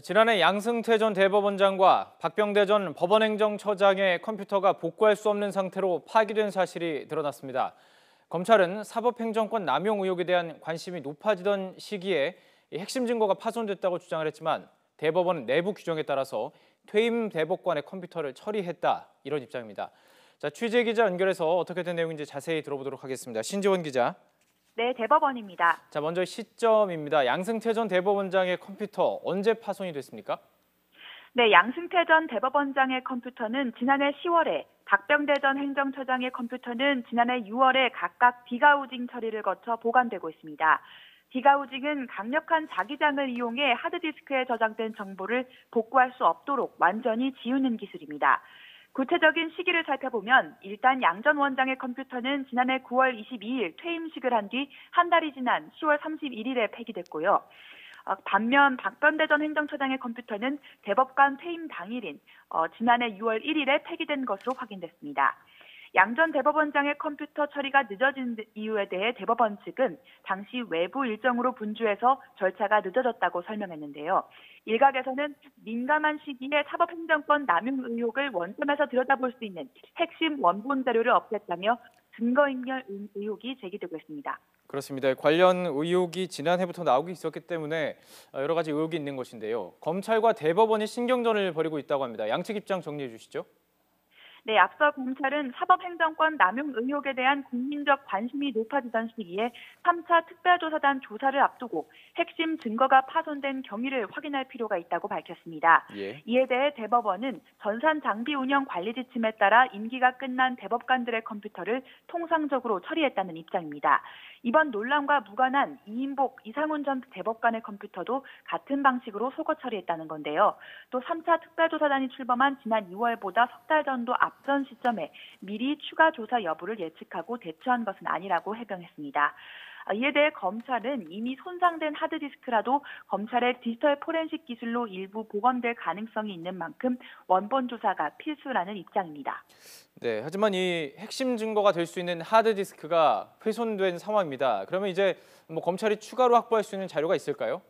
지난해 양승태 전 대법원장과 박병대 전 법원행정처장의 컴퓨터가 복구할 수 없는 상태로 파기된 사실이 드러났습니다. 검찰은 사법행정권 남용 의혹에 대한 관심이 높아지던 시기에 핵심 증거가 파손됐다고 주장을 했지만 대법원은 내부 규정에 따라서 퇴임 대법관의 컴퓨터를 처리했다, 이런 입장입니다. 자, 취재 기자 연결해서 어떻게 된 내용인지 자세히 들어보도록 하겠습니다. 신지원 기자. 네, 대법원입니다. 자, 먼저 시점입니다. 양승태 전 대법원장의 컴퓨터 언제 파손이 됐습니까? 네, 양승태 전 대법원장의 컴퓨터는 지난해 10월에, 박병대 전 행정처장의 컴퓨터는 지난해 6월에 각각 디가우징 처리를 거쳐 보관되고 있습니다. 디가우징은 강력한 자기장을 이용해 하드디스크에 저장된 정보를 복구할 수 없도록 완전히 지우는 기술입니다. 구체적인 시기를 살펴보면 일단 양 전 원장의 컴퓨터는 지난해 9월 22일 퇴임식을 한 뒤 한 달이 지난 10월 31일에 폐기됐고요. 반면 박병대 전 행정처장의 컴퓨터는 대법관 퇴임 당일인 지난해 6월 1일에 폐기된 것으로 확인됐습니다. 양 전 대법원장의 컴퓨터 처리가 늦어진 이유에 대해 대법원 측은 당시 외부 일정으로 분주해서 절차가 늦어졌다고 설명했는데요. 일각에서는 민감한 시기에 사법행정권 남용 의혹을 원점에서 들여다볼 수 있는 핵심 원본 자료를 없앴다며 증거인멸 의혹이 제기되고 있습니다. 그렇습니다. 관련 의혹이 지난해부터 나오고 있었기 때문에 여러 가지 의혹이 있는 것인데요. 검찰과 대법원이 신경전을 벌이고 있다고 합니다. 양측 입장 정리해 주시죠. 네, 앞서 검찰은 사법행정권 남용 의혹에 대한 국민적 관심이 높아지던 시기에 3차 특별조사단 조사를 앞두고 핵심 증거가 파손된 경위를 확인할 필요가 있다고 밝혔습니다. 예. 이에 대해 대법원은 전산 장비 운영 관리 지침에 따라 임기가 끝난 대법관들의 컴퓨터를 통상적으로 처리했다는 입장입니다. 이번 논란과 무관한 이인복, 이상훈 전 대법관의 컴퓨터도 같은 방식으로 속어 처리했다는 건데요. 또 3차 특별조사단이 출범한 지난 2월보다 석 달 정도 앞선 시점에 미리 추가 조사 여부를 예측하고 대처한 것은 아니라고 해명했습니다. 이에 대해 검찰은 이미 손상된 하드디스크라도 검찰의 디지털 포렌식 기술로 일부 복원될 가능성이 있는 만큼 원본 조사가 필수라는 입장입니다. 네, 하지만 이 핵심 증거가 될 수 있는 하드디스크가 훼손된 상황입니다. 그러면 이제 검찰이 추가로 확보할 수 있는 자료가 있을까요?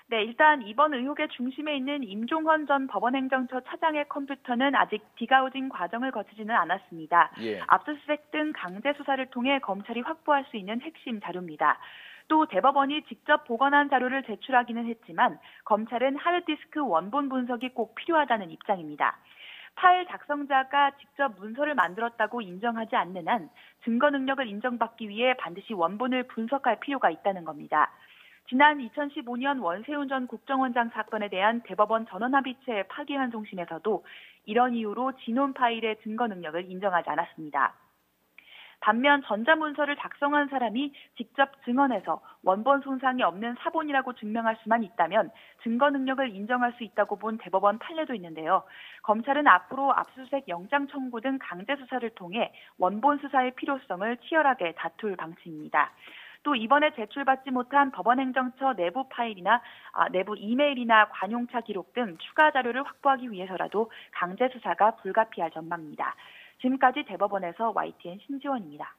네, 일단 이번 의혹의 중심에 있는 임종헌 전 법원행정처 차장의 컴퓨터는 아직 디가우징 과정을 거치지는 않았습니다. 예. 압수수색 등 강제 수사를 통해 검찰이 확보할 수 있는 핵심 자료입니다. 또 대법원이 직접 복원한 자료를 제출하기는 했지만 검찰은 하드디스크 원본 분석이 꼭 필요하다는 입장입니다. 파일 작성자가 직접 문서를 만들었다고 인정하지 않는 한 증거 능력을 인정받기 위해 반드시 원본을 분석할 필요가 있다는 겁니다. 지난 2015년 원세훈 전 국정원장 사건에 대한 대법원 전원합의체 파기환송심에서도 이런 이유로 진원 파일의 증거 능력을 인정하지 않았습니다. 반면 전자문서를 작성한 사람이 직접 증언해서 원본 손상이 없는 사본이라고 증명할 수만 있다면 증거 능력을 인정할 수 있다고 본 대법원 판례도 있는데요. 검찰은 앞으로 압수수색 영장 청구 등 강제 수사를 통해 원본 수사의 필요성을 치열하게 다툴 방침입니다. 또 이번에 제출받지 못한 법원행정처 내부 파일이나 내부 이메일이나 관용차 기록 등 추가 자료를 확보하기 위해서라도 강제 수사가 불가피할 전망입니다. 지금까지 대법원에서 YTN 신지원입니다.